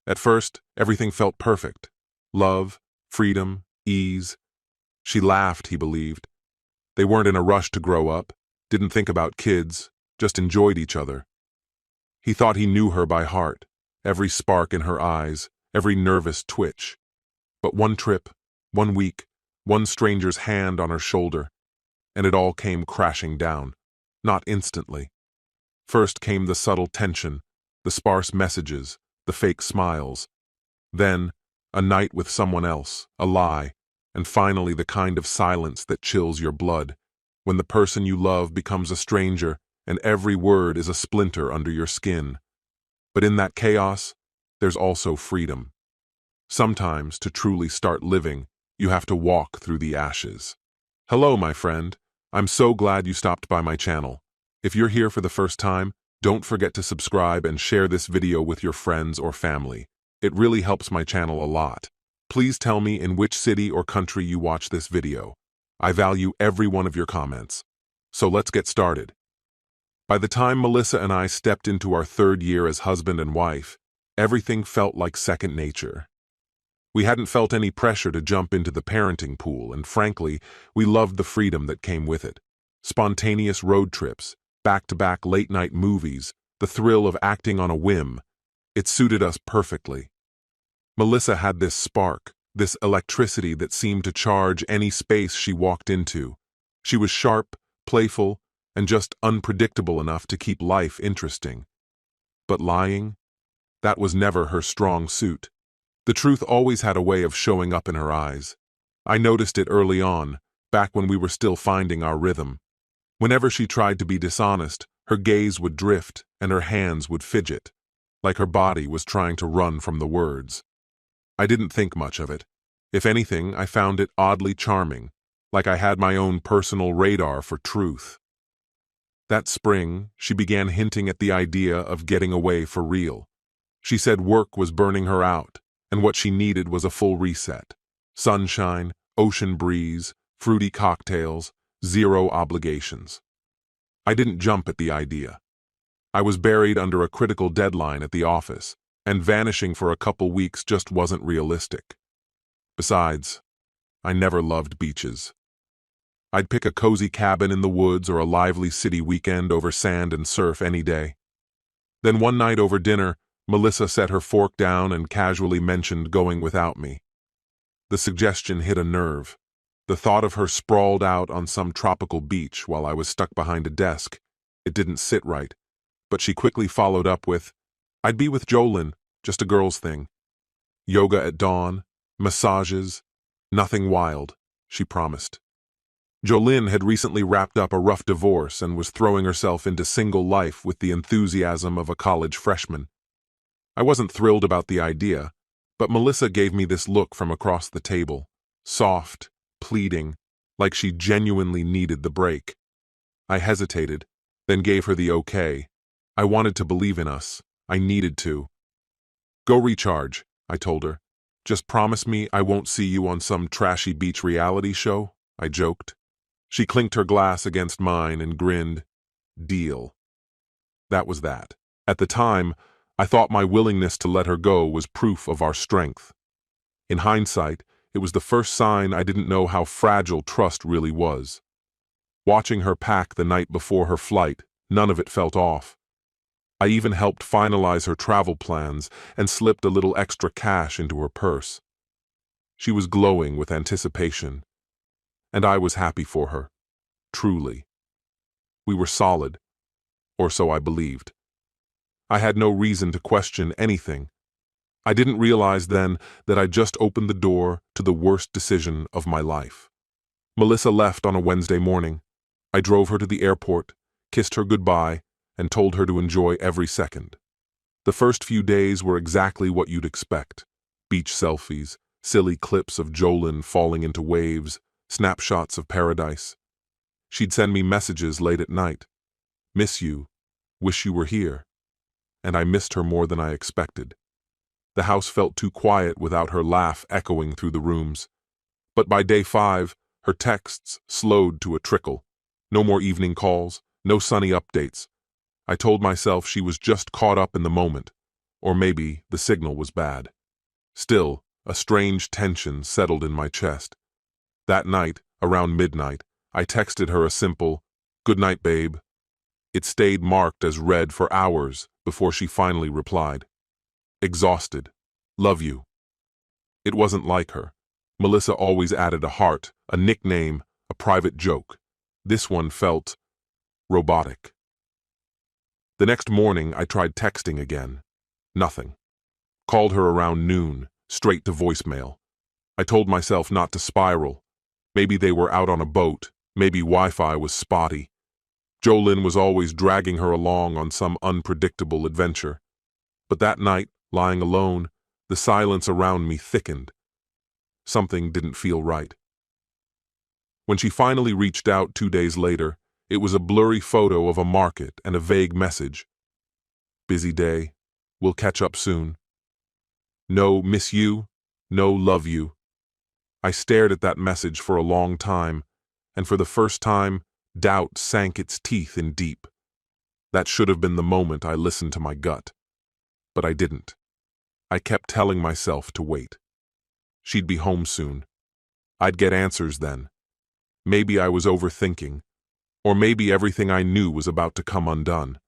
At first, everything felt perfect. Love, freedom, ease. She laughed, he believed. They weren't in a rush to grow up, didn't think about kids, just enjoyed each other. He thought he knew her by heart, every spark in her eyes, every nervous twitch. But one trip, one week, one stranger's hand on her shoulder, and it all came crashing down. Not instantly. First came the subtle tension, the sparse messages, the fake smiles. Then, a night with someone else, a lie, and finally the kind of silence that chills your blood, when the person you love becomes a stranger and every word is a splinter under your skin. But in that chaos, there's also freedom. Sometimes, to truly start living, you have to walk through the ashes. Hello, my friend. I'm so glad you stopped by my channel. If you're here for the first time, don't forget to subscribe and share this video with your friends or family. It really helps my channel a lot. Please tell me in which city or country you watch this video. I value every one of your comments. So let's get started. By the time Melissa and I stepped into our third year as husband and wife, everything felt like second nature. We hadn't felt any pressure to jump into the parenting pool, and frankly, we loved the freedom that came with it. Spontaneous road trips, back-to-back late-night movies, the thrill of acting on a whim. It suited us perfectly. Melissa had this spark, this electricity that seemed to charge any space she walked into. She was sharp, playful, and just unpredictable enough to keep life interesting. But lying? That was never her strong suit. The truth always had a way of showing up in her eyes. I noticed it early on, back when we were still finding our rhythm. Whenever she tried to be dishonest, her gaze would drift and her hands would fidget, like her body was trying to run from the words. I didn't think much of it. If anything, I found it oddly charming, like I had my own personal radar for truth. That spring, she began hinting at the idea of getting away for real. She said work was burning her out, and what she needed was a full reset. Sunshine, ocean breeze, fruity cocktails, zero obligations. I didn't jump at the idea. I was buried under a critical deadline at the office, and vanishing for a couple weeks just wasn't realistic. Besides, I never loved beaches. I'd pick a cozy cabin in the woods or a lively city weekend over sand and surf any day. Then one night over dinner, Melissa set her fork down and casually mentioned going without me. The suggestion hit a nerve. The thought of her sprawled out on some tropical beach while I was stuck behind a desk, it didn't sit right. But she quickly followed up with, "I'd be with Jolyn, just a girl's thing. Yoga at dawn, massages, nothing wild," she promised. Jolyn had recently wrapped up a rough divorce and was throwing herself into single life with the enthusiasm of a college freshman. I wasn't thrilled about the idea, but Melissa gave me this look from across the table, soft, pleading, like she genuinely needed the break. I hesitated, then gave her the okay. I wanted to believe in us. I needed to. "Go recharge," I told her. "Just promise me I won't see you on some trashy beach reality show," I joked. She clinked her glass against mine and grinned. Deal. That was that. At the time, I thought my willingness to let her go was proof of our strength. In hindsight, it was the first sign I didn't know how fragile trust really was. Watching her pack the night before her flight, none of it felt off. I even helped finalize her travel plans and slipped a little extra cash into her purse. She was glowing with anticipation, and I was happy for her, truly. We were solid, or so I believed. I had no reason to question anything. I didn't realize then that I just opened the door to the worst decision of my life. Melissa left on a Wednesday morning. I drove her to the airport, kissed her goodbye, and told her to enjoy every second. The first few days were exactly what you'd expect. Beach selfies, silly clips of Jolyn falling into waves, snapshots of paradise. She'd send me messages late at night. "Miss you. Wish you were here." And I missed her more than I expected. The house felt too quiet without her laugh echoing through the rooms. But by day 5, her texts slowed to a trickle. No more evening calls, no sunny updates. I told myself she was just caught up in the moment. Or maybe the signal was bad. Still, a strange tension settled in my chest. That night, around midnight, I texted her a simple, "Good night, babe." It stayed marked as read for hours before she finally replied. Exhausted. Love you. It wasn't like her. Melissa always added a heart, a nickname, a private joke. This one felt robotic. The next morning, I tried texting again. Nothing. Called her around noon, straight to voicemail. I told myself not to spiral. Maybe they were out on a boat. Maybe Wi-Fi was spotty. Jolyn was always dragging her along on some unpredictable adventure. But that night, lying alone, the silence around me thickened. Something didn't feel right. When she finally reached out 2 days later, it was a blurry photo of a market and a vague message. Busy day. We'll catch up soon. No miss you, no love you. I stared at that message for a long time, and for the first time, doubt sank its teeth in deep. That should have been the moment I listened to my gut. But I didn't. I kept telling myself to wait. She'd be home soon. I'd get answers then. Maybe I was overthinking, or maybe everything I knew was about to come undone.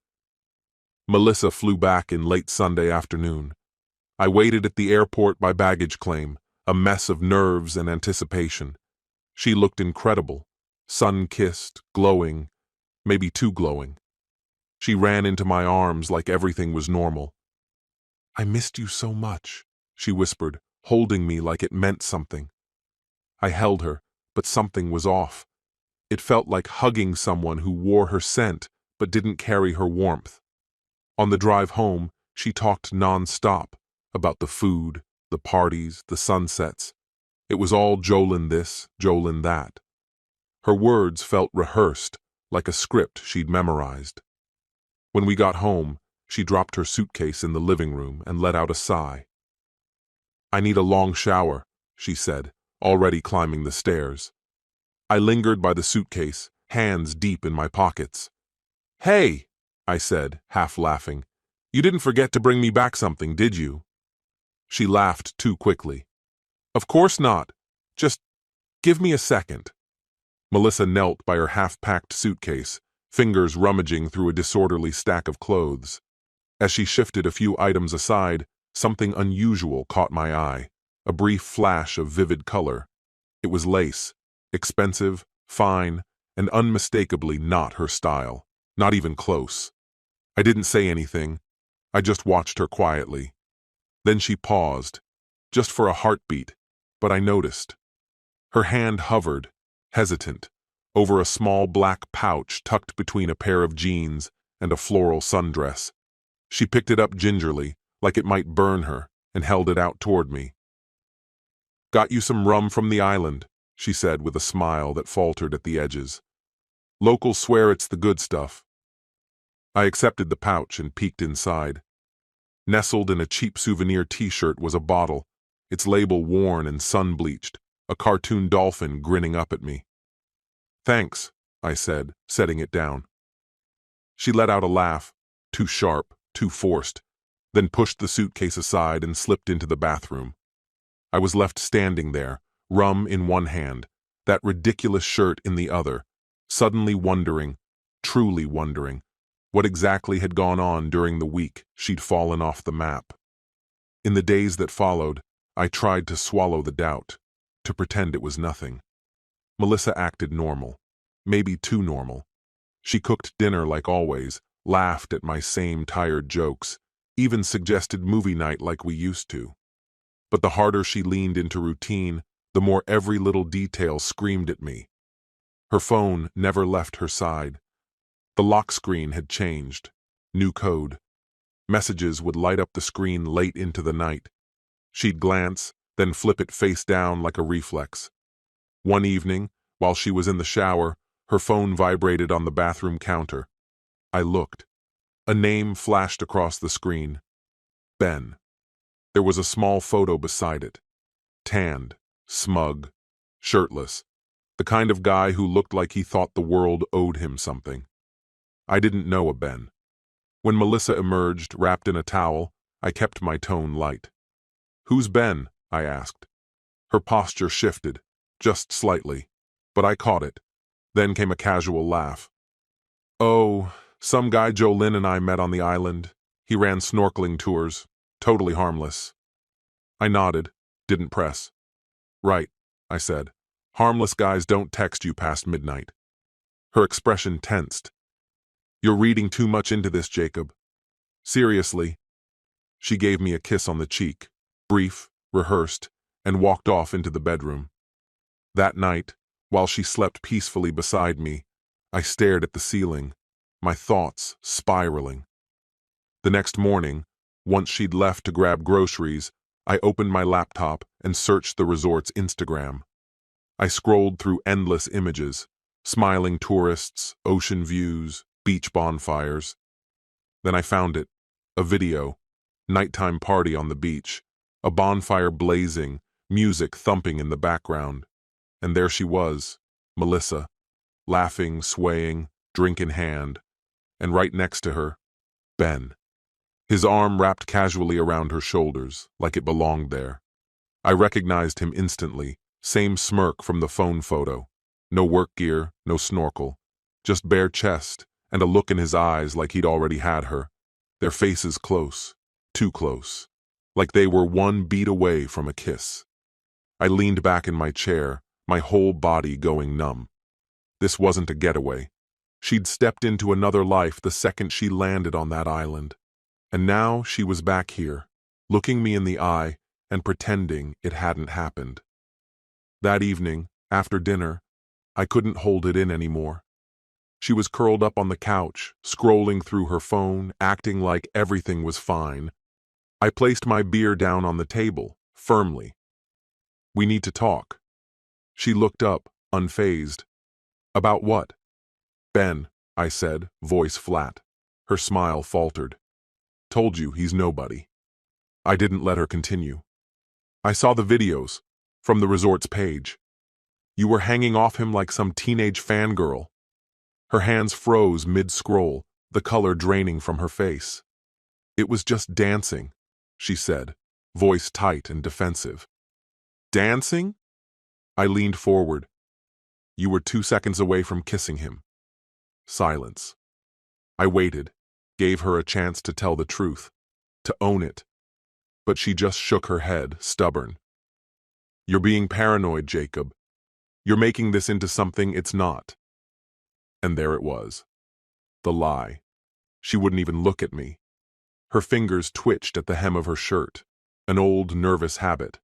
Melissa flew back in late Sunday afternoon. I waited at the airport by baggage claim, a mess of nerves and anticipation. She looked incredible, sun-kissed, glowing, maybe too glowing. She ran into my arms like everything was normal. "I missed you so much," she whispered, holding me like it meant something. I held her, but something was off. It felt like hugging someone who wore her scent but didn't carry her warmth. On the drive home, she talked non-stop about the food, the parties, the sunsets. It was all Jolyn this, Jolyn that. Her words felt rehearsed, like a script she'd memorized. When we got home, she dropped her suitcase in the living room and let out a sigh. "I need a long shower," she said, already climbing the stairs. I lingered by the suitcase, hands deep in my pockets. "Hey," I said, half laughing. "You didn't forget to bring me back something, did you?" She laughed too quickly. "Of course not. Just give me a second." Melissa knelt by her half-packed suitcase, fingers rummaging through a disorderly stack of clothes. As she shifted a few items aside, something unusual caught my eye, a brief flash of vivid color. It was lace, expensive, fine, and unmistakably not her style, not even close. I didn't say anything. I just watched her quietly. Then she paused, just for a heartbeat, but I noticed. Her hand hovered, hesitant, over a small black pouch tucked between a pair of jeans and a floral sundress. She picked it up gingerly, like it might burn her, and held it out toward me. "Got you some rum from the island," she said with a smile that faltered at the edges. "Locals swear it's the good stuff." I accepted the pouch and peeked inside. Nestled in a cheap souvenir t-shirt was a bottle, its label worn and sun-bleached, a cartoon dolphin grinning up at me. "Thanks," I said, setting it down. She let out a laugh, too sharp, too forced, then pushed the suitcase aside and slipped into the bathroom. I was left standing there, rum in one hand, that ridiculous shirt in the other, suddenly wondering, truly wondering, what exactly had gone on during the week she'd fallen off the map. In the days that followed, I tried to swallow the doubt, to pretend it was nothing. Melissa acted normal, maybe too normal. She cooked dinner like always, laughed at my same tired jokes, even suggested movie night like we used to. But the harder she leaned into routine, the more every little detail screamed at me. Her phone never left her side. The lock screen had changed. New code. Messages would light up the screen late into the night. She'd glance, then flip it face down like a reflex. One evening, while she was in the shower, her phone vibrated on the bathroom counter. I looked. A name flashed across the screen. Ben. There was a small photo beside it. Tanned, smug, shirtless. The kind of guy who looked like he thought the world owed him something. I didn't know a Ben. When Melissa emerged, wrapped in a towel, I kept my tone light. "Who's Ben?" I asked. Her posture shifted, just slightly, but I caught it. Then came a casual laugh. "Oh, some guy Jolynn and I met on the island. He ran snorkeling tours. Totally harmless." I nodded, didn't press. "Right," I said. "Harmless guys don't text you past midnight." Her expression tensed. "You're reading too much into this, Jacob." "Seriously." She gave me a kiss on the cheek, brief, rehearsed, and walked off into the bedroom. That night, while she slept peacefully beside me, I stared at the ceiling, my thoughts spiraling. The next morning, once she'd left to grab groceries, I opened my laptop and searched the resort's Instagram. I scrolled through endless images, smiling tourists, ocean views, beach bonfires. Then I found it, a video, nighttime party on the beach, a bonfire blazing, music thumping in the background. And there she was, Melissa, laughing, swaying, drink in hand, and right next to her, Ben. His arm wrapped casually around her shoulders, like it belonged there. I recognized him instantly, same smirk from the phone photo. No work gear, no snorkel, just bare chest and a look in his eyes like he'd already had her. Their faces close, too close, like they were one beat away from a kiss. I leaned back in my chair, my whole body going numb. This wasn't a getaway. She'd stepped into another life the second she landed on that island. And now she was back here, looking me in the eye and pretending it hadn't happened. That evening, after dinner, I couldn't hold it in anymore. She was curled up on the couch, scrolling through her phone, acting like everything was fine. I placed my beer down on the table, firmly. "We need to talk." She looked up, unfazed. "About what?" "Ben," I said, voice flat. Her smile faltered. "Told you he's nobody." I didn't let her continue. "I saw the videos, from the resort's page. You were hanging off him like some teenage fangirl." Her hands froze mid-scroll, the color draining from her face. "It was just dancing," she said, voice tight and defensive. "Dancing?" I leaned forward. "You were 2 seconds away from kissing him." Silence. I waited, gave her a chance to tell the truth, to own it. But she just shook her head, stubborn. "You're being paranoid, Jacob. You're making this into something it's not." And there it was. The lie. She wouldn't even look at me. Her fingers twitched at the hem of her shirt, an old, nervous habit.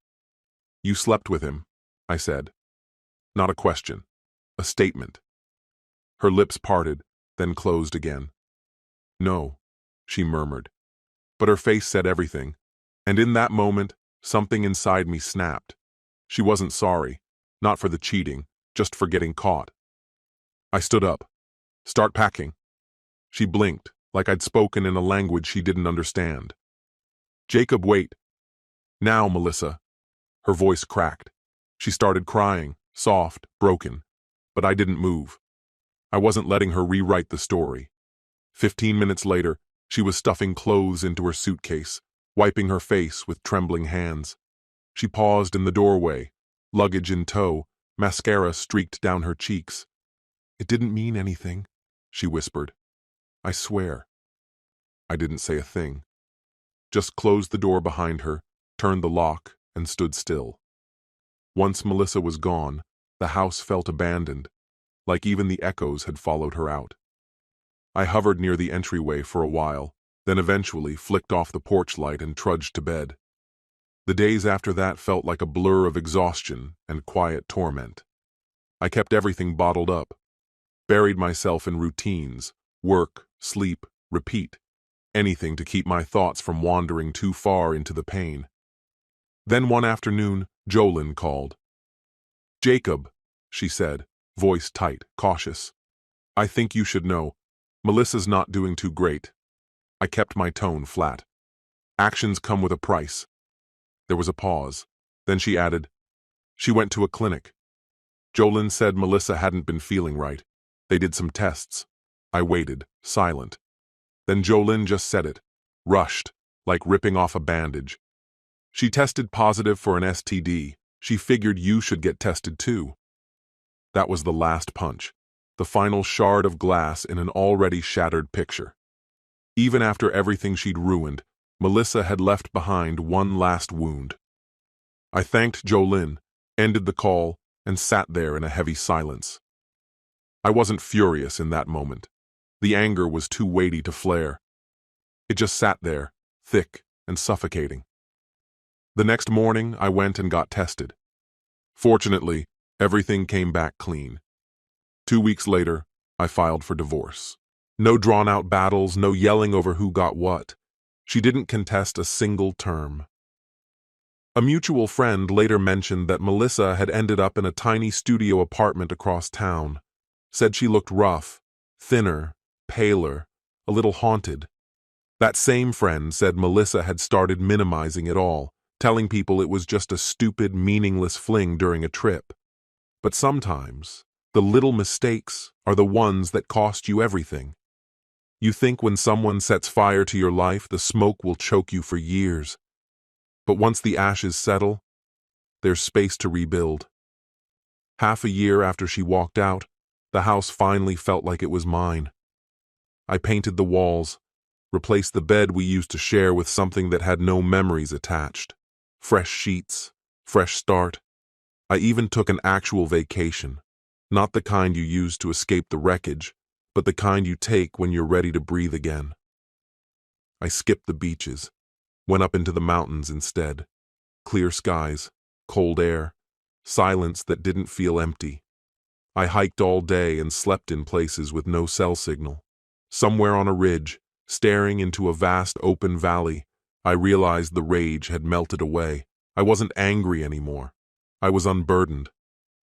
"You slept with him," I said. Not a question, a statement. Her lips parted, then closed again. "No," she murmured. But her face said everything, and in that moment, something inside me snapped. She wasn't sorry, not for the cheating, just for getting caught. I stood up. "Start packing." She blinked, like I'd spoken in a language she didn't understand. "Jacob, wait." "Now, Melissa." Her voice cracked. She started crying, soft, broken. But I didn't move. I wasn't letting her rewrite the story. 15 minutes later, she was stuffing clothes into her suitcase, wiping her face with trembling hands. She paused in the doorway, luggage in tow, mascara streaked down her cheeks. "It didn't mean anything," she whispered. "I swear." I didn't say a thing. Just closed the door behind her, turned the lock, and stood still. Once Melissa was gone, the house felt abandoned, like even the echoes had followed her out. I hovered near the entryway for a while, then eventually flicked off the porch light and trudged to bed. The days after that felt like a blur of exhaustion and quiet torment. I kept everything bottled up, buried myself in routines, work, sleep, repeat, anything to keep my thoughts from wandering too far into the pain. Then one afternoon, Jolynn called. "Jacob," she said, voice tight, cautious. "I think you should know. Melissa's not doing too great." I kept my tone flat. "Actions come with a price." There was a pause. Then she added, "She went to a clinic. Jolynn said Melissa hadn't been feeling right. They did some tests." I waited, silent. Then Jolynn just said it, rushed, like ripping off a bandage. She tested positive for an STD. She figured you should get tested too. That was the last punch, the final shard of glass in an already shattered picture. Even after everything she'd ruined, Melissa had left behind one last wound. I thanked Jolynn, ended the call, and sat there in a heavy silence. I wasn't furious in that moment. The anger was too weighty to flare. It just sat there, thick and suffocating. The next morning, I went and got tested. Fortunately, everything came back clean. 2 weeks later, I filed for divorce. No drawn-out battles, no yelling over who got what. She didn't contest a single term. A mutual friend later mentioned that Melissa had ended up in a tiny studio apartment across town. Said she looked rough, thinner, paler, a little haunted. That same friend said Melissa had started minimizing it all, telling people it was just a stupid, meaningless fling during a trip. But sometimes, the little mistakes are the ones that cost you everything. You think when someone sets fire to your life, the smoke will choke you for years. But once the ashes settle, there's space to rebuild. Half a year after she walked out, the house finally felt like it was mine. I painted the walls, replaced the bed we used to share with something that had no memories attached. Fresh sheets, fresh start. I even took an actual vacation, not the kind you use to escape the wreckage, but the kind you take when you're ready to breathe again. I skipped the beaches, went up into the mountains instead. Clear skies, cold air, silence that didn't feel empty. I hiked all day and slept in places with no cell signal. Somewhere on a ridge, staring into a vast open valley, I realized the rage had melted away. I wasn't angry anymore. I was unburdened.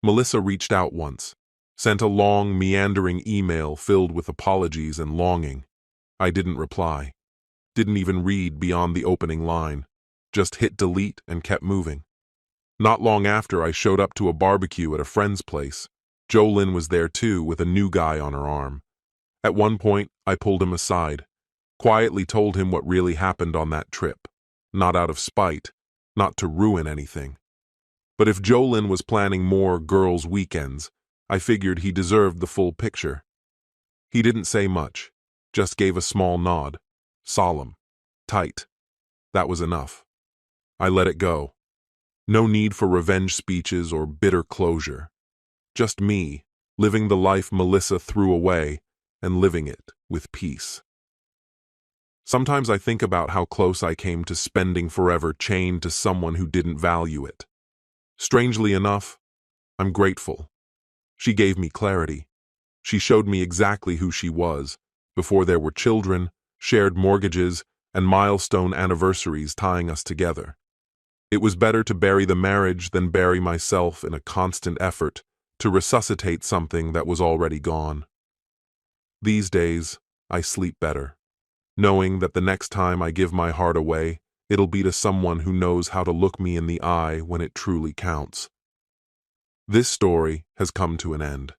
Melissa reached out once, sent a long, meandering email filled with apologies and longing. I didn't reply. Didn't even read beyond the opening line. Just hit delete and kept moving. Not long after, I showed up to a barbecue at a friend's place. Jolynn was there too, with a new guy on her arm. At one point, I pulled him aside, quietly told him what really happened on that trip. Not out of spite, not to ruin anything. But if Jolynn was planning more girls' weekends, I figured he deserved the full picture. He didn't say much, just gave a small nod. Solemn, tight. That was enough. I let it go. No need for revenge speeches or bitter closure. Just me, living the life Melissa threw away, and living it with peace. Sometimes I think about how close I came to spending forever chained to someone who didn't value it. Strangely enough, I'm grateful. She gave me clarity. She showed me exactly who she was, before there were children, shared mortgages, and milestone anniversaries tying us together. It was better to bury the marriage than bury myself in a constant effort to resuscitate something that was already gone. These days, I sleep better, knowing that the next time I give my heart away, it'll be to someone who knows how to look me in the eye when it truly counts. This story has come to an end.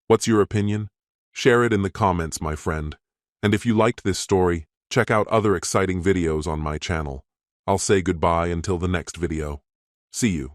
What's your opinion? Share it in the comments, my friend. And if you liked this story, check out other exciting videos on my channel. I'll say goodbye until the next video. See you.